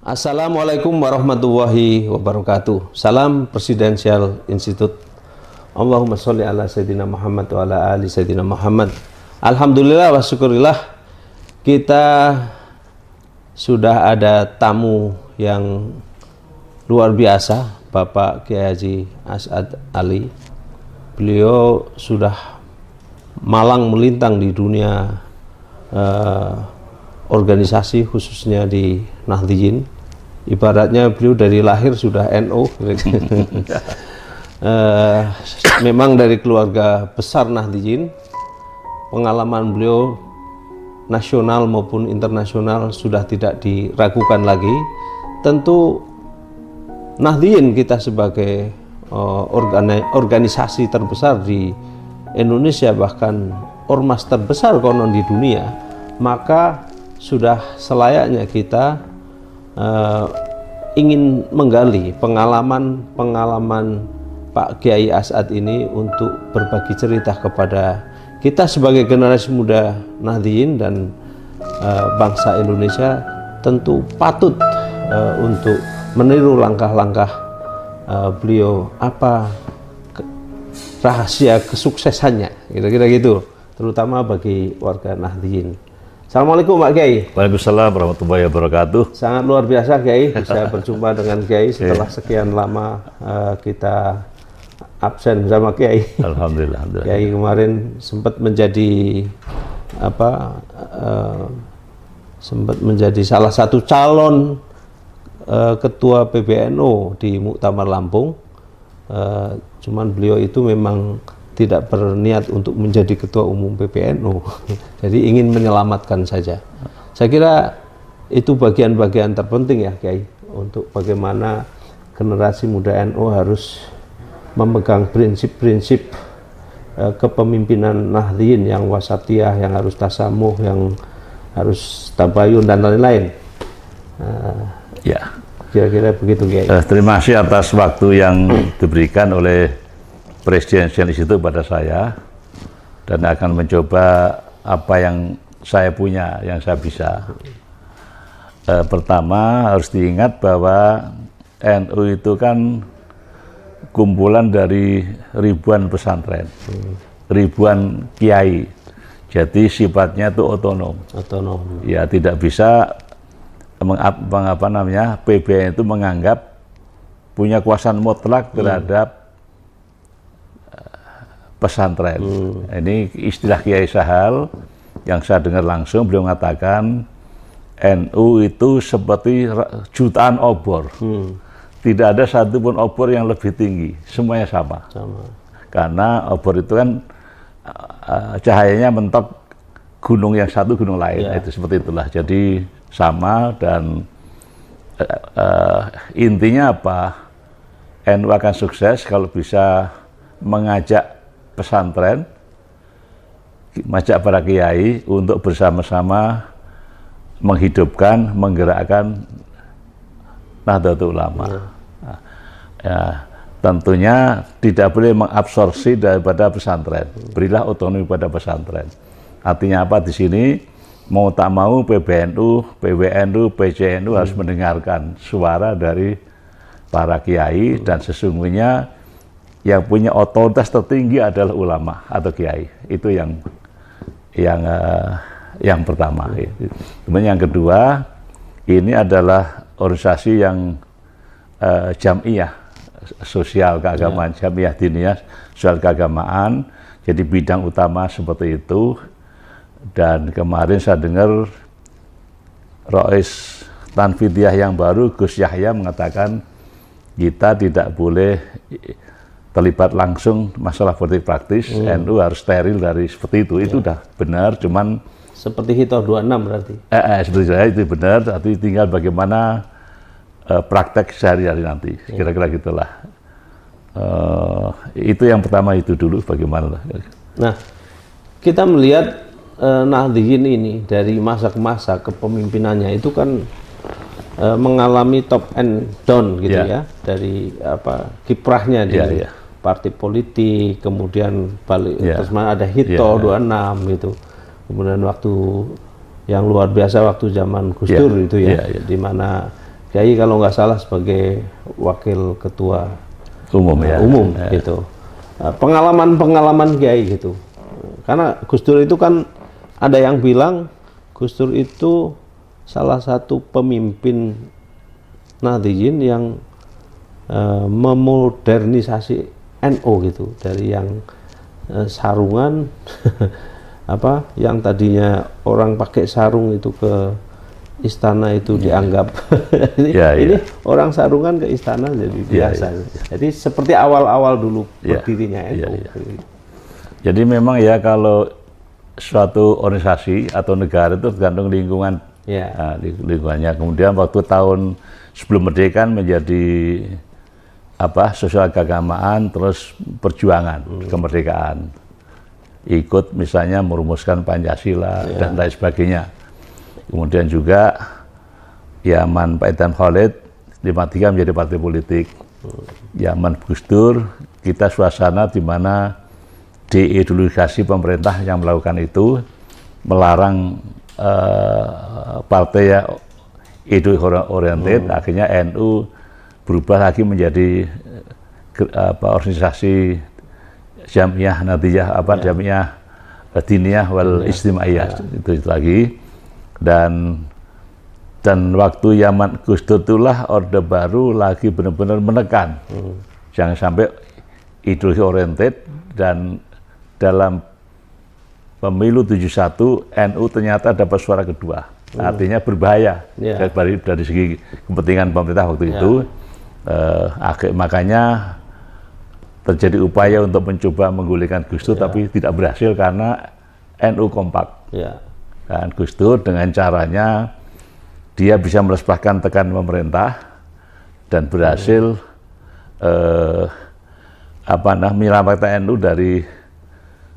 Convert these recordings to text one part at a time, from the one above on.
Assalamualaikum warahmatullahi wabarakatuh. Salam Presidential Institute. Allahumma sholli ala Sayyidina Muhammad wa ala ali Sayyidina Muhammad. Alhamdulillah wa syukurillah, kita sudah ada tamu yang luar biasa, Bapak Kiai Haji As'ad Ali. Beliau sudah malang melintang di dunia organisasi, khususnya di Nahdliyin. Ibaratnya beliau dari lahir sudah NU. Memang dari keluarga besar Nahdliyin. Pengalaman beliau nasional maupun internasional sudah tidak diragukan lagi. Tentu Nahdliyin kita sebagai organisasi terbesar di Indonesia, bahkan ormas terbesar konon di dunia, maka sudah selayaknya kita ingin menggali pengalaman Pak Kiai As'ad ini untuk berbagi cerita kepada kita sebagai generasi muda Nahdliyin dan bangsa Indonesia. Tentu patut untuk meniru langkah-langkah beliau, apa rahasia kesuksesannya, kira-kira gitu, terutama bagi warga Nahdliyin. Assalamualaikum Pak Kiai. Waalaikumsalam warahmatullahi wabarakatuh. Sangat luar biasa Kiai bisa berjumpa dengan Kiai setelah sekian lama kita absen sama Kiai. Alhamdulillah. Kiai kemarin sempat menjadi sempat menjadi salah satu calon ketua PBNU di Muktamar Lampung. Cuman beliau itu memang tidak berniat untuk menjadi ketua umum PBNU, jadi ingin menyelamatkan saja. Saya kira itu bagian-bagian terpenting ya Kiai, untuk bagaimana generasi muda NU harus memegang prinsip-prinsip kepemimpinan Nahdliyin yang wasatiyah, yang harus tasamuh, yang harus tabayun dan lain-lain. Ya, kira-kira begitu Kiai. Terima kasih atas waktu yang diberikan oleh Presidential Institute pada saya, dan akan mencoba apa yang saya punya, yang saya bisa. Pertama harus diingat bahwa NU itu kan kumpulan dari ribuan pesantren, ribuan kiai, jadi sifatnya itu otonom. Ya, tidak bisa PBN itu menganggap punya kuasa mutlak terhadap pesantren. Ini istilah Kiai Sahal yang saya dengar langsung, beliau mengatakan NU itu seperti jutaan obor. Tidak ada satupun obor yang lebih tinggi, semuanya sama. Karena obor itu kan cahayanya mentok gunung yang satu, gunung lain. Itu seperti itulah. Jadi sama, dan intinya apa? NU akan sukses kalau bisa mengajak pesantren, mengajak para kiai untuk bersama-sama menghidupkan, menggerakkan Nahdlatul Ulama. Tentunya tidak boleh mengabsorpsi daripada pesantren. Berilah otonomi pada pesantren. Artinya apa di sini? Mau tak mau PBNU, PWNU, PCNU harus mendengarkan suara dari para kiai, dan sesungguhnya yang punya otoritas tertinggi adalah ulama atau kiai. Itu yang pertama. Kemudian yang kedua, ini adalah organisasi yang jamiah sosial keagamaan, jamiah diniyah sosial keagamaan. Jadi bidang utama seperti itu. Dan kemarin saya dengar Rais Tanfidiyah yang baru, Gus Yahya, mengatakan kita tidak boleh terlibat langsung masalah politik praktis. NU harus steril dari seperti itu. Itu udah benar, cuman seperti Hitoh 26 berarti. Seperti saya itu benar, tapi tinggal bagaimana praktek sehari-hari nanti. Kira-kira gitulah. Itu yang pertama, itu dulu bagaimana. Nah, kita melihat Nahdliyin ini dari masa ke masa kepemimpinannya itu kan mengalami top and down gitu ya, dari kiprahnya di partai politik, kemudian balik terus ada Hitoh 26 gitu. Kemudian waktu yang luar biasa waktu zaman Gus Dur itu di mana Kiai kalau nggak salah sebagai wakil ketua umum ya. Umum gitu. Pengalaman-pengalaman Kiai gitu. Karena Gus Dur itu kan ada yang bilang Gus Dur itu salah satu pemimpin Nahdliyin yang memodernisasi NU gitu, dari yang sarungan apa yang tadinya orang pakai sarung itu ke istana itu dianggap ini orang sarungan ke istana jadi biasa. Jadi seperti awal-awal dulu berdirinya NU. Jadi memang ya kalau suatu organisasi atau negara itu tergantung lingkungan, lingkungannya. Kemudian waktu tahun sebelum merdeka menjadi apa, sosial keagamaan, terus perjuangan kemerdekaan, ikut misalnya merumuskan Pancasila dan lain sebagainya. Kemudian juga zaman Pak Idham Khalid 53 menjadi partai politik. Zaman Gus Dur kita suasana di mana deideologisasi pemerintah yang melakukan itu, melarang partai yang ideologi oriented. Akhirnya NU berubah lagi menjadi organisasi Jamiah Nahdliyah, Jamiah Diniyah wal Ijtimaiyah, itu lagi. Dan waktu zaman Gus Dur itulah Orde Baru lagi benar-benar menekan jangan sampai ideologi oriented, dan dalam pemilu 71 NU ternyata dapat suara kedua. Artinya berbahaya dari segi kepentingan pemerintah waktu itu. Makanya terjadi upaya untuk mencoba menggulingkan Gus Dur, tapi tidak berhasil karena NU kompak. Dan Gus Dur dengan caranya dia bisa melesplahkan tekanan pemerintah dan berhasil menyelamatkan NU dari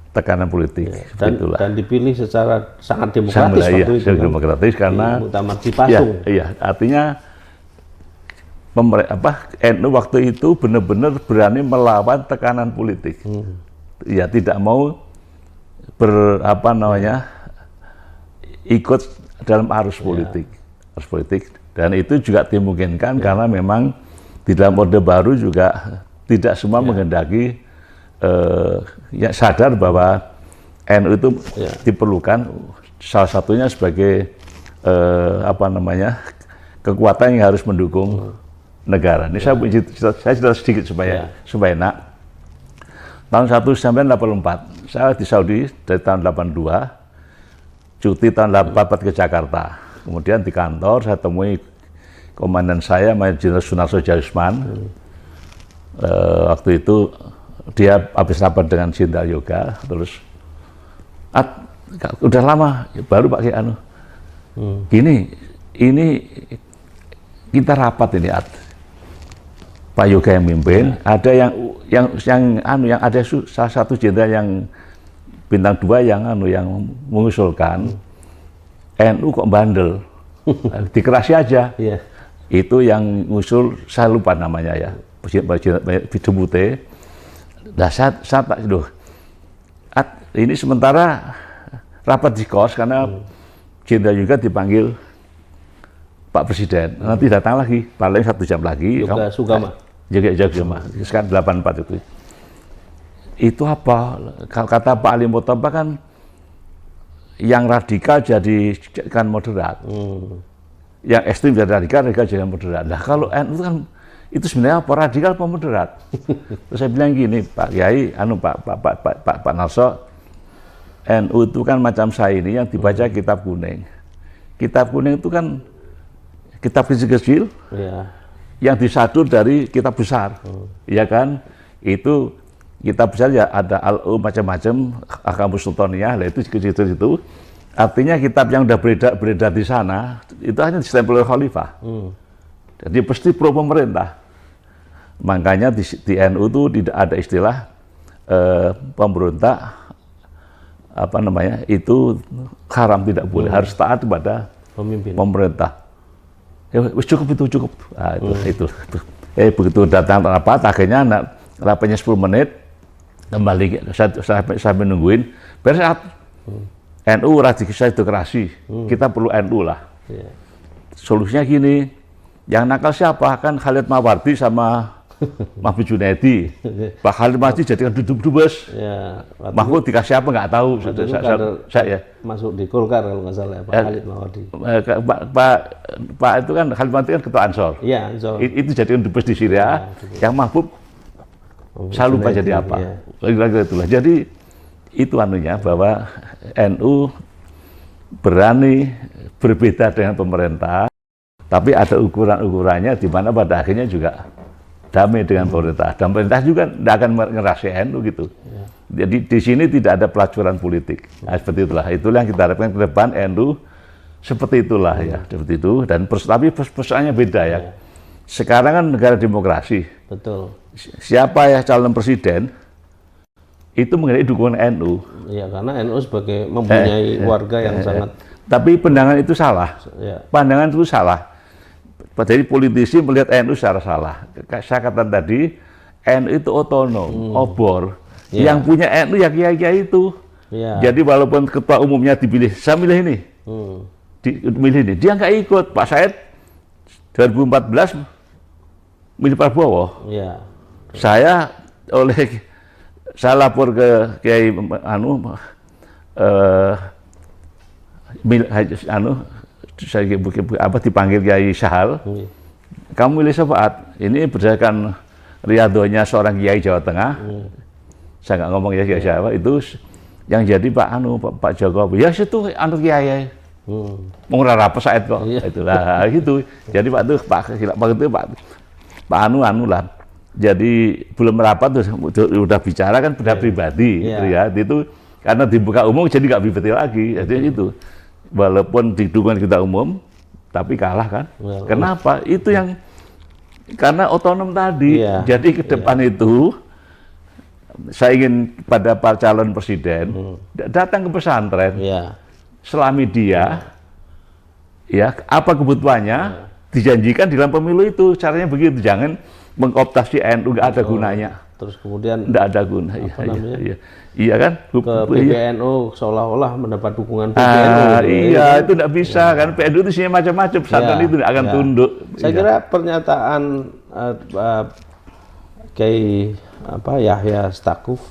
tekanan politik. Dan dipilih secara sangat demokratis waktu itu. Sangat demokratis karena Muktamar Cipasung. Artinya NU waktu itu benar-benar berani melawan tekanan politik. Ya, tidak mau ikut dalam arus politik. Dan itu juga dimungkinkan karena memang di dalam Orde Baru juga tidak semua menghendaki sadar bahwa NU itu diperlukan, salah satunya sebagai kekuatan yang harus mendukung negara. Ini saya cerita sedikit supaya enak. Tahun 1984 saya di Saudi dari tahun 82, cuti tahun 84 ke Jakarta. Kemudian di kantor saya temui komandan saya, Mayor Jenderal Sunarso Jayusman. Waktu itu dia habis rapat dengan Jenderal Yoga, terus udah lama baru pakai gini, ini kita rapat ini Pak Yoga yang mimpin, ada yang ada salah satu jenderal yang bintang 2 yang mengusulkan NU kok bandel, dikerasi aja. Itu yang ngusul, saya lupa namanya ya, Bidemute. Nah, saya tak ini sementara rapat di kos karena jenderal juga dipanggil Pak Presiden. Nanti datang lagi, paling 1 jam lagi. Yoga Sugama. Sugama. Sekarang 84 itu. Itu apa? Kata Pak Ali Murtoba kan yang radikal jadikan moderat. Yang ekstrim jadi radikal jadi moderat. Nah, kalau NU itu kan itu sebenarnya apa, radikal apa moderat? Terus saya bilang gini, Pak Kiai, Pak Narso, NU itu kan macam saya ini yang dibaca kitab kuning. Kitab kuning itu kan kitab kecil-kecil yang disadur dari kitab besar, ya kan? Itu kitab besar ya ada macam-macam, Ahkamus Sultaniyah, itu kecil-kecil itu. Artinya kitab yang udah beredar di sana itu hanya ditempel oleh khalifah. Jadi pasti pro pemerintah. Makanya di NU itu tidak ada istilah pemberontak itu haram, tidak boleh, harus taat kepada pemerintah. Ya, cukup itu cukup. Nah, itu. Begitu datang rapat, akhirnya rapatnya 10 menit kembali, saya menungguin beres. NU radikalisasi, kita perlu NU lah. Solusinya gini, Yang nakal siapa? Kan Khalid Mawardi sama Mahfud Junaidi. Pak Khalid Mawardi jadikan duduk-dubes. Ya, Mahfud dikasih apa nggak tahu. Saya masuk di Golkar kalau nggak salah, Pak Khalid Mawardi. Pak itu kan Khalid Mawardi kan ketua Ansor. Iya, Ansor. Itu jadikan dubes di Syria. Yang Mahfud saya lupa jadi apa. Kira-kira itulah. Jadi itu anunya bahwa NU berani berbeda dengan pemerintah, tapi ada ukuran-ukurannya di mana pada akhirnya juga damai dengan pemerintah. Dan pemerintah juga tidak akan ngerasa NU gitu. Jadi di sini tidak ada pelacuran politik. Nah, seperti itulah. Itulah yang kita harapkan ke depan NU seperti itulah ya, seperti itu. Dan tapi persoalannya beda ya. Sekarang kan negara demokrasi. Betul. Siapa ya calon presiden itu mengenai dukungan NU. Iya, karena NU sebagai mempunyai warga yang sangat. Tapi pandangan itu salah. Ya. Pandangan itu salah. Jadi politisi melihat NU secara salah. Saya katakan tadi, NU itu otonom, obor. Yang punya NU ya kiai-kiai itu. Ya. Jadi walaupun ketua umumnya dipilih, saya milih ini, milih ini, dia nggak ikut. Pak Said 2014 milih Prabowo. Ya. Saya lapor ke Kiai saya dipanggil Kiai Sahal. Kamu milih siapa? Ini berdasarkan riadonya seorang Kiai Jawa Tengah. Saya nggak ngomong ya Kiai siapa, itu yang jadi Pak Jokowi. Ya situ Kiai. Mau rapa Said kok. Itulah gitu. Jadi Pak lah. Jadi belum merapat udah bicara kan beda pribadi ya. Itu karena dibuka umum jadi nggak pribadi lagi. Jadi itu walaupun didukung kita umum tapi kalah kan. Kenapa? Itu yang karena otonom tadi. Jadi ke depan itu saya ingin pada para calon presiden datang ke pesantren, selami dia ya apa kebutuhannya dijanjikan di dalam pemilu itu. Caranya begitu, jangan mengoptasi NU, nggak ada gunanya. Terus kemudian nggak ada guna. Iya kan? Ke PBNU seolah-olah mendapat dukungan PBNU. Iya, itu nggak bisa kan. PBNU itu isinya macam-macam. Pesantren itu nggak akan tunduk. Saya kira pernyataan Kiai Yahya Stakuf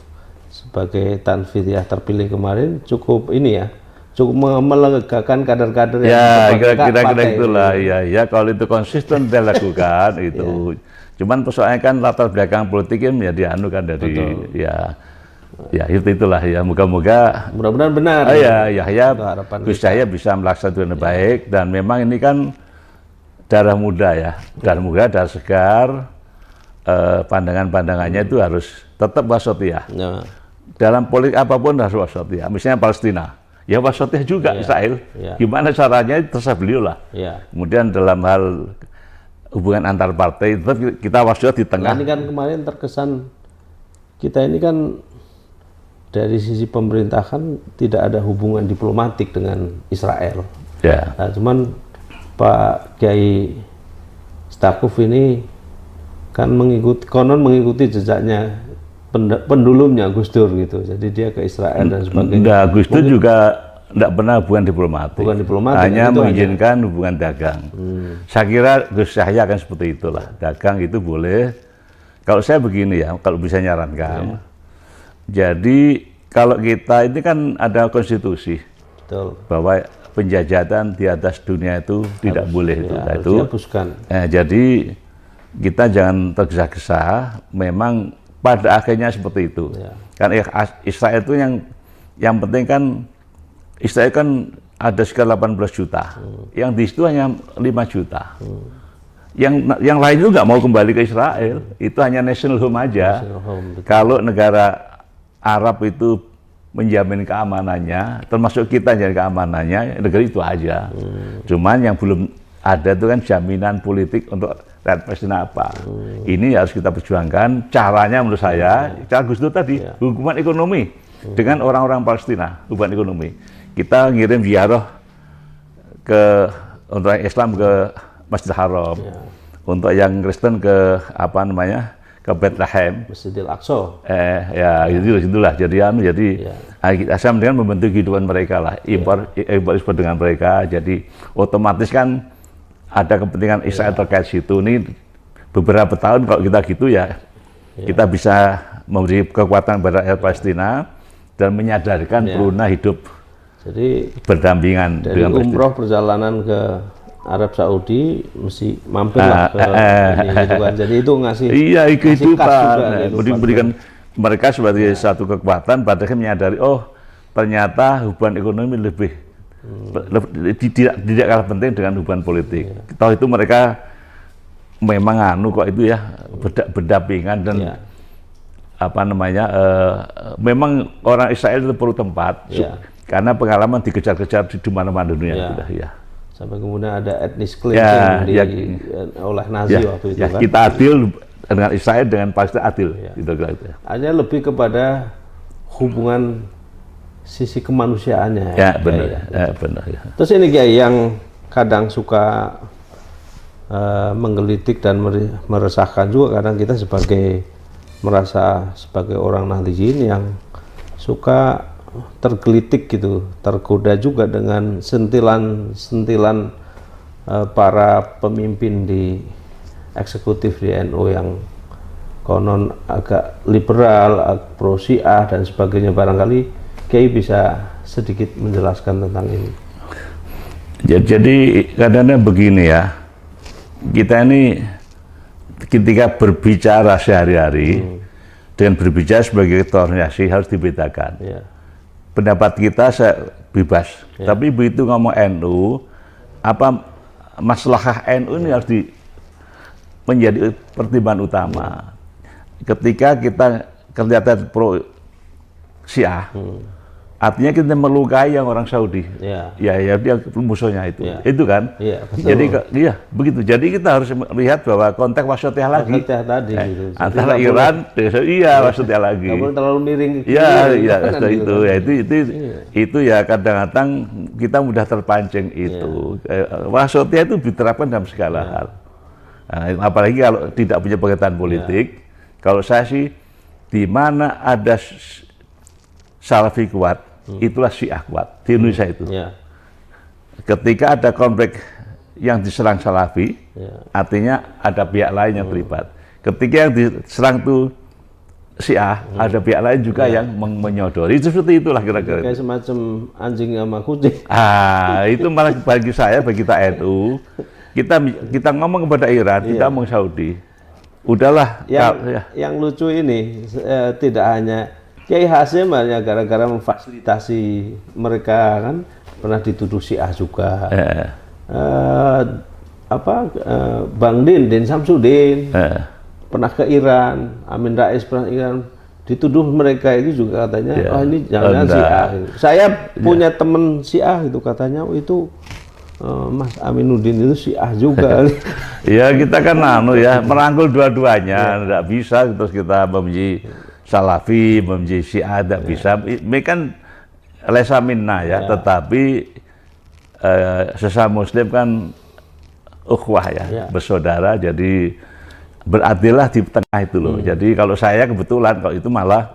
sebagai Tanfidiyah terpilih kemarin cukup ini ya. Cukup melegakan kader-kader yang kira-kira itulah. Ya kalau itu konsisten dia lakukan itu. Cuman persoalannya kan latar belakang politiknya menjadi kan dari itulah ya. Mudah-mudahan benar. Gus Yahya bisa melaksanakan dengan baik, dan memang ini kan darah muda ya. Darah muda, darah segar. Pandangan-pandangannya itu harus tetap wasatiyah. Dalam politik apapun harus wasatiyah. Misalnya Palestina. Ya wasatiyah juga Israel. Gimana caranya terserah beliau lah. Kemudian dalam hal hubungan antar partai tetap kita wasatiyah di tengah. Ini kan kemarin terkesan kita ini kan dari sisi pemerintahan tidak ada hubungan diplomatik dengan Israel. Nah, cuman Pak Kiai Stakuf ini kan mengikuti jejaknya pendulumnya Gus Dur gitu. Jadi dia ke Israel dan sebagainya. Gus Dur juga tidak pernah hubungan diplomatik. Hanya mengizinkan hubungan dagang. Saya kira Gus Yahya akan seperti itulah. Dagang itu boleh. Kalau saya begini ya, kalau bisa nyarankan. Jadi kalau kita ini kan ada konstitusi. Betul. Bahwa penjajahan di atas dunia itu tidak boleh. Itu. Jadi kita jangan tergesa-gesa. Memang pada akhirnya seperti itu. Kan Israel itu yang penting kan Israel kan ada sekitar 18 juta. Yang di situ hanya 5 juta. Yang lain itu nggak mau kembali ke Israel. Itu hanya national home aja. Kalau negara Arab itu menjamin keamanannya, termasuk kita menjamin keamanannya, negara itu aja. Cuman yang belum ada itu kan jaminan politik untuk rakyat Palestina apa. Ini harus kita perjuangkan. Caranya menurut saya, cara Gus Dur tadi, hubungan ekonomi dengan orang-orang Palestina, hubungan ekonomi. Kita ngirim ziarah untuk Islam ke Masjidil Haram, untuk yang Kristen ke ke Bethlehem, Masjidil Aqsa. Itulah. Jadi saya dengan membentuk kehidupan mereka lah, impor dengan mereka. Jadi otomatis kan ada kepentingan Israel terkait situ. Ini beberapa tahun kalau kita gitu ya, kita bisa memberi kekuatan pada rakyat Palestina dan menyadarkan perlunya hidup jadi berdampingan dari dengan umroh perjalanan ke Arab Saudi mesti mampir lah ke ini, gitu kan. Jadi itu ngasih kehidupan, berikan mereka sebagai satu kekuatan, padahal menyadari ternyata hubungan ekonomi lebih tidak kalah penting dengan hubungan politik. Tahu itu mereka memang kok itu ya berdampingan dan memang orang Israel itu perlu tempat karena pengalaman dikejar-kejar di mana-mana dunia sudah ya. Sampai kemudian ada etnis cleansing oleh Nazi waktu itu kan. Kita adil dengan Israel, dengan Palestina adil. Gitu. Hanya lebih kepada hubungan sisi kemanusiaannya. Benar. Ya. Terus ini Kiai yang kadang suka menggelitik dan meresahkan juga, kadang kita merasa sebagai orang Nahdliyin yang suka tergelitik gitu, tergoda juga dengan sentilan para pemimpin di eksekutif di NU yang konon agak liberal, pro Syiah dan sebagainya. Barangkali Kiai bisa sedikit menjelaskan tentang ini. Jadi kadang-kadang begini ya, kita ini ketika berbicara sehari-hari dengan berbicara sebagai ketua organisasi harus dibedakan. Pendapat kita bebas, tapi begitu ngomong NU, apa maslahah NU ini harus menjadi pertimbangan utama. Ketika kita kelihatan pro Syiah, artinya kita melukai yang orang Saudi. Ya dia musuhnya itu. Itu kan. Jadi begitu. Jadi kita harus melihat bahwa konteks wasatiyah lagi. Tadi, gitu. Antara Iran dengan wasatiyah lagi. Nggak boleh terlalu miring. Itu ya kadang-kadang kita mudah terpancing itu. Wasatiyah itu diterapkan dalam segala hal. Nah, apalagi kalau tidak punya pengetahuan politik. Kalau saya sih di mana ada Salafi kuat, itulah Syiah kuat di Indonesia itu. Ketika ada konflik yang diserang Salafi, artinya ada pihak lain yang terlibat. Ketika yang diserang itu Syiah, ada pihak lain juga yang menyodori. Seperti itulah kira-kira. Kayak semacam anjing sama kucing. Itu malah bagi saya, bagi kita NU, kita ngomong kepada Iran, kita ngomong Saudi. Udahlah. Yang lucu ini tidak hanya Kiai Hasyim hanya gara-gara memfasilitasi mereka kan pernah dituduh Syiah juga. Bang Din Samsudin pernah ke Iran, Amin Rais pernah ke Iran, dituduh mereka itu juga katanya ini jangan Syiah. Saya punya teman Syiah itu katanya itu Mas Aminuddin itu Syiah juga. Ya kita kan merangkul dua-duanya, tidak bisa terus kita membenci Salafi, membenci Syiah, tidak bisa. Ini kan lesa minna tetapi sesama Muslim kan ukhuwah bersaudara, jadi beradilah di tengah itu loh. Jadi kalau saya kebetulan kalau itu malah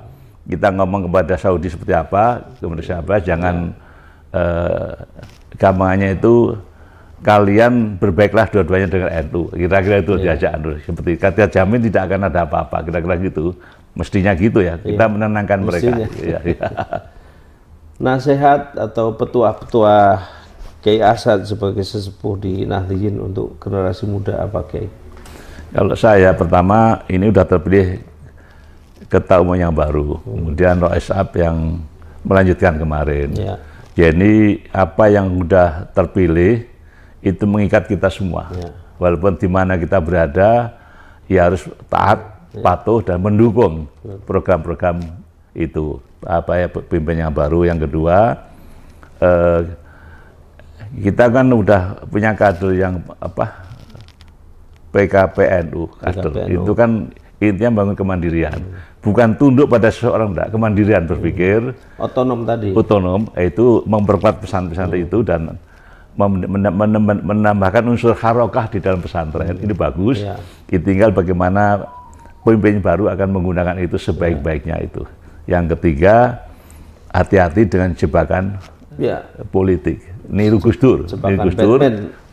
kita ngomong kepada Saudi seperti apa, kepada siapa, jangan gampangannya itu kalian berbaiklah dua-duanya dengan NU. Kira-kira itu diajak seperti kata Jamin tidak akan ada apa-apa, kira-kira gitu. Mestinya gitu ya, kita menenangkan mereka. Nasihat atau petua-petua Kiai Asad sebagai sesepuh di Nahdliyin untuk generasi muda apa Kiai? Kalau saya pertama ini udah terpilih ketua umum yang baru, kemudian Rois Ab yang melanjutkan kemarin. Jadi apa yang udah terpilih itu mengikat kita semua. Walaupun di mana kita berada, ya harus taat, patuh dan mendukung program-program itu. Pemimpin yang baru. Yang kedua, kita kan udah punya kader yang PKPNU. Itu kan intinya bangun kemandirian. Bukan tunduk pada seseorang, enggak. Kemandirian berpikir. Otonom tadi. Otonom, itu memperkuat pesantren itu dan menambahkan unsur harokah di dalam pesantren. Ini bagus. Tinggal bagaimana pemimpin baru akan menggunakan itu sebaik-baiknya itu. Yang ketiga, hati-hati dengan jebakan politik. Niru Gus Dur.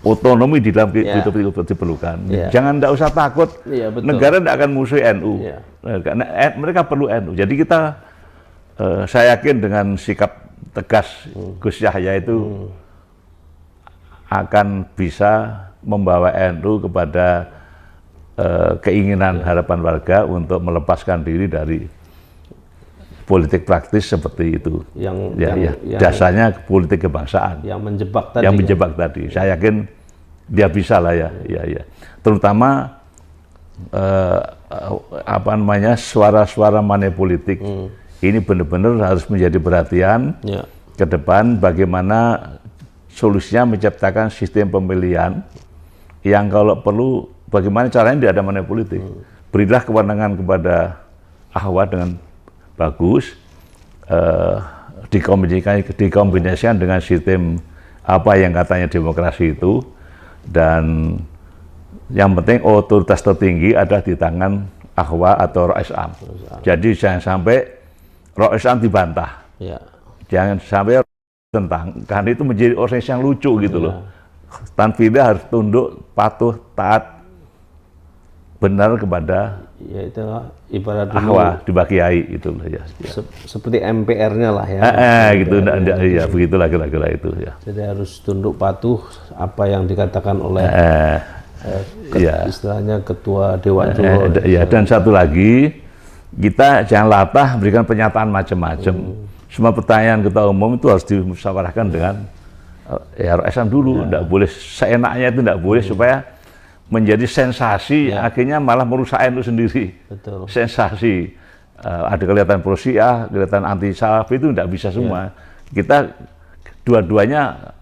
otonomi di dalam betul-betul diperlukan. Jangan, tidak usah takut. Negara tidak akan musuh NU. Karena mereka perlu NU. Jadi kita, saya yakin dengan sikap tegas Gus Yahya itu akan bisa membawa NU kepada keinginan harapan warga untuk melepaskan diri dari politik praktis seperti itu. Yang dasarnya politik kebangsaan. Yang menjebak tadi. Saya yakin dia bisa lah ya. Terutama suara-suara money politik ini benar-benar harus menjadi perhatian ke depan, bagaimana solusinya menciptakan sistem pemilihan yang kalau perlu bagaimana caranya tidak ada money politik. Berilah kewenangan kepada Ahwat dengan bagus, dikombinasikan dengan sistem apa yang katanya demokrasi itu, dan yang penting otoritas tertinggi ada di tangan Ahwa atau Rais Am. Jadi jangan sampai Rais Am dibantah, jangan sampai tentang, karena itu menjadi organisasi yang lucu gitu loh. Tanfidnya harus tunduk, patuh, taat, benar kepada ibarat Ahwa di Kiai itu ya. Seperti MPR-nya lah ya. Gitu, ya begitulah kira-kira itu ya. Jadi harus tunduk patuh apa yang dikatakan oleh istilahnya ketua Dewan Juro. Dan satu lagi, kita jangan latah berikan pernyataan macam-macam. Semua pertanyaan ketua umum itu harus dimusyawarahkan dengan RSM dulu. Tidak boleh seenaknya, itu tidak boleh, supaya menjadi sensasi, akhirnya malah merusak NU sendiri. Sensasi, ada kelihatan pro Syiah, kelihatan anti Salafi, itu tidak bisa semua. Kita dua-duanya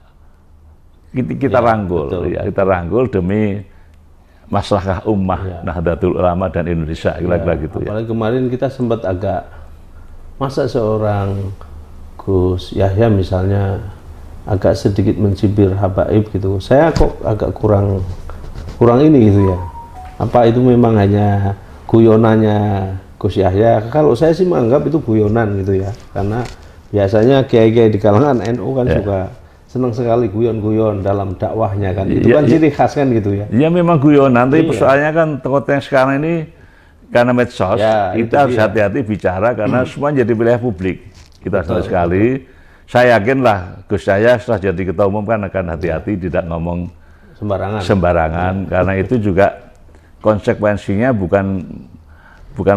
kita rangkul, kita rangkul demi maslahah ummah, Nahdlatul Ulama dan Indonesia, kira-kira gitu ya. Apalagi kemarin kita sempat agak, masa seorang Gus Yahya misalnya agak sedikit mencibir habaib gitu, saya kok agak kurang ini gitu ya. Apa itu memang hanya guyonannya Gus Yahya? Kalau saya sih menganggap itu guyonan gitu ya, karena biasanya kiai-kiai di kalangan NU kan juga senang sekali guyon-guyon dalam dakwahnya kan. Itu kan ciri khas kan gitu ya. Ya memang guyonan, tapi persoalannya kan tokoh yang sekarang ini karena medsos, kita harus hati-hati bicara karena semua jadi wilayah publik. Kita harus sekali. Saya yakinlah Gus Yahya setelah jadi ketua umum kan akan hati-hati, tidak ngomong sembarangan, karena itu juga konsekuensinya bukan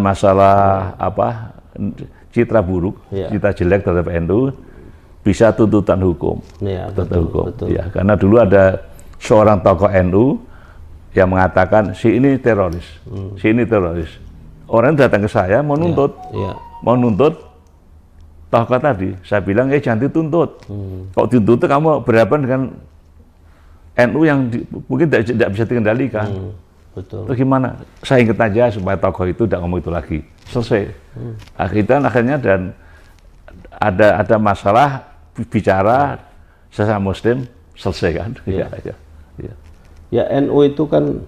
masalah citra buruk, citra jelek terhadap NU, bisa tuntutan hukum. Karena dulu ada seorang tokoh NU yang mengatakan si ini teroris, si ini teroris. Orang datang ke saya mau nuntut tokoh tadi. Saya bilang jangan dituntut. Kalau dituntut kamu berhadapan dengan NU yang mungkin tidak bisa dikendalikan. Terus gimana? Saya ingat aja supaya tokoh itu tidak ngomong itu lagi. Selesai. Akhirnya dan ada masalah bicara sesama Muslim, selesai kan? Ya NU itu kan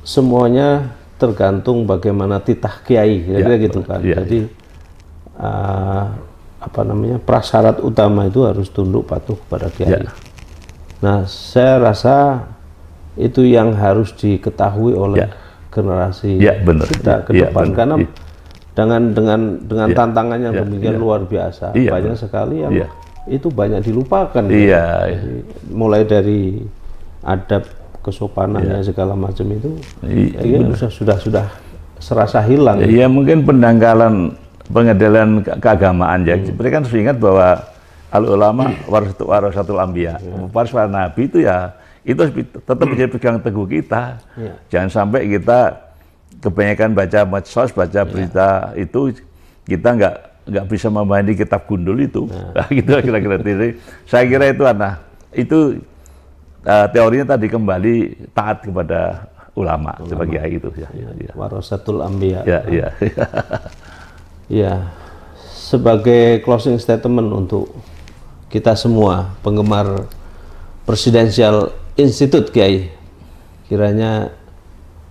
semuanya tergantung bagaimana titah kiai, kira-kira gitu kan. Jadi prasyarat utama itu harus tunduk patuh kepada kiai. Nah, saya rasa itu yang harus diketahui oleh generasi kita ke depan, karena dengan tantangan yang demikian luar biasa, banyak sekali yang itu banyak dilupakan. Jadi, mulai dari adab, kesopanannya segala macam itu, sudah serasa hilang. Iya, mungkin pendangkalan pengendalian keagamaan ya. Mereka harus ingat bahwa al-ulama warasatul anbiya, waris para nabi itu itu tetap menjadi pegang teguh kita. Jangan sampai kita kebanyakan baca medsos, baca berita itu, kita nggak bisa memahami kitab gundul itu. Gitu kira-kira. Saya kira itu teorinya tadi kembali taat kepada ulama sebagai itu. Warasatul anbiya. Sebagai closing statement untuk kita semua penggemar Presidential Institute Kiai, kiranya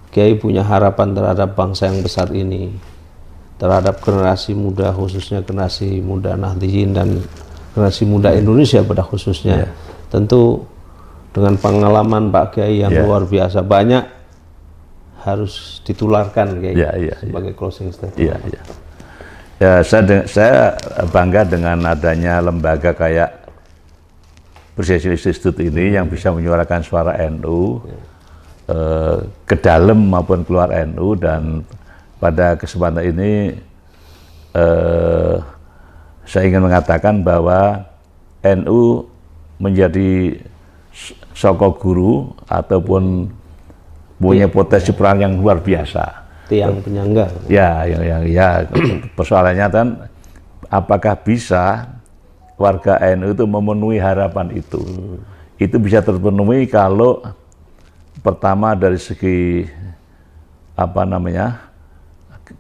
Kiai punya harapan terhadap bangsa yang besar ini, terhadap generasi muda, khususnya generasi muda Nahdliyin dan generasi muda Indonesia pada khususnya. Tentu dengan pengalaman Pak Kiai yang Ya. luar biasa banyak harus ditularkan Kiai sebagai closing statement. Iya, iya. Ya, saya bangga dengan adanya lembaga kayak Presidensial Institute ini yang bisa menyuarakan suara NU ke dalam maupun keluar NU, dan pada kesempatan ini saya ingin mengatakan bahwa NU menjadi sosok guru ataupun punya potensi peran yang luar biasa. Tiang penyangga. Ya, persoalannya kan apakah bisa warga NU itu memenuhi harapan itu? Itu bisa terpenuhi kalau pertama dari segi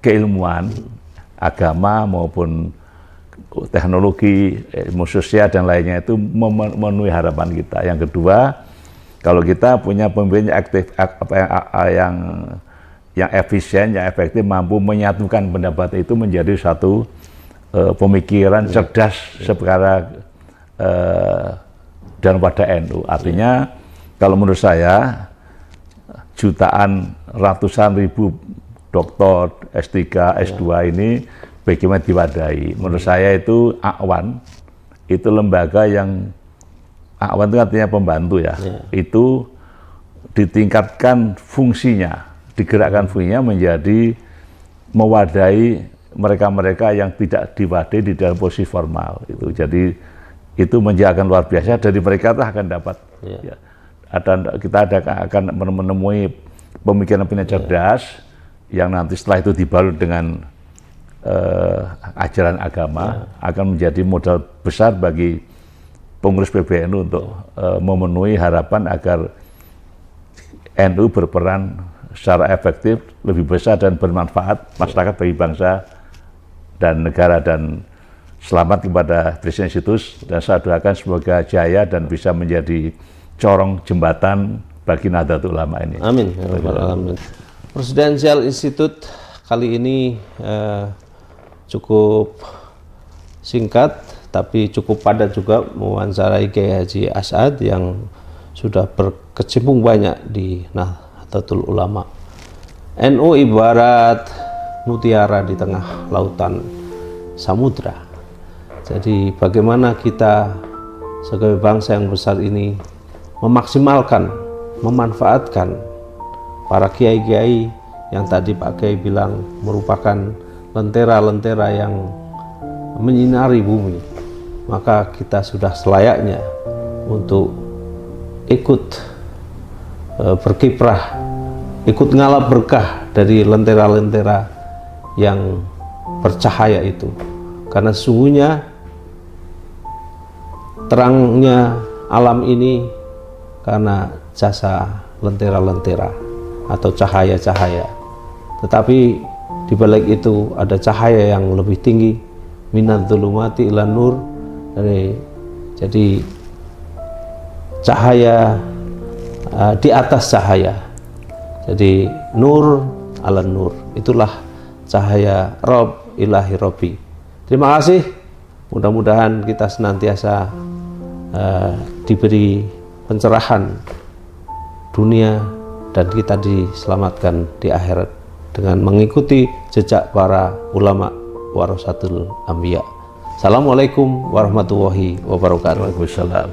keilmuan, agama maupun teknologi, ilmu sosial dan lainnya itu memenuhi harapan kita. Yang kedua, kalau kita punya pemimpin aktif yang efisien, yang efektif, mampu menyatukan pendapat itu menjadi satu pemikiran cerdas secara dan pada NU. Artinya kalau menurut saya jutaan, ratusan ribu doktor S3, S2 ini bagaimana diwadahi. Menurut saya itu Akwan, itu lembaga yang Akwan itu artinya pembantu ya. Itu ditingkatkan fungsinya, digerakkan fungsinya menjadi mewadahi mereka-mereka yang tidak diwadahi di dalam posisi formal itu. Jadi itu menjaga luar biasa, dari mereka akan dapat kita akan menemui pemikiran cerdas yang nanti setelah itu dibalut dengan ajaran agama, akan menjadi modal besar bagi pengurus PBNU untuk memenuhi harapan agar NU berperan secara efektif, lebih besar dan bermanfaat masyarakat bagi bangsa dan negara. Dan selamat kepada Presiden Situs, dan saya doakan semoga jaya dan bisa menjadi corong jembatan bagi Nahdlatul Ulama ini. Amin. Amin. Presidensial Institute kali ini cukup singkat tapi cukup padat juga mewawancarai Kiai Haji As'ad yang sudah berkecimpung banyak di Nahdlatul Ulama. NU ibarat mutiara di tengah lautan samudra. Jadi bagaimana kita sebagai bangsa yang besar ini memaksimalkan, memanfaatkan para kiai-kiai yang tadi Pak Kiai bilang merupakan lentera-lentera yang menyinari bumi. Maka kita sudah selayaknya untuk ikut berkiprah, ikut ngalap berkah dari lentera-lentera yang bercahaya itu. Karena sesungguhnya terangnya alam ini karena jasa lentera-lentera atau cahaya-cahaya. Tetapi di balik itu ada cahaya yang lebih tinggi, minadz-dzulumati ilan nur. Jadi cahaya di atas cahaya. Jadi nur ala nur. Itulah cahaya Rob ilahi Robbi. Terima kasih. Mudah-mudahan kita senantiasa diberi pencerahan dunia dan kita diselamatkan di akhirat dengan mengikuti jejak para ulama warasatul anbiya. Assalamualaikum warahmatullahi wabarakatuh. Waalaikumsalam.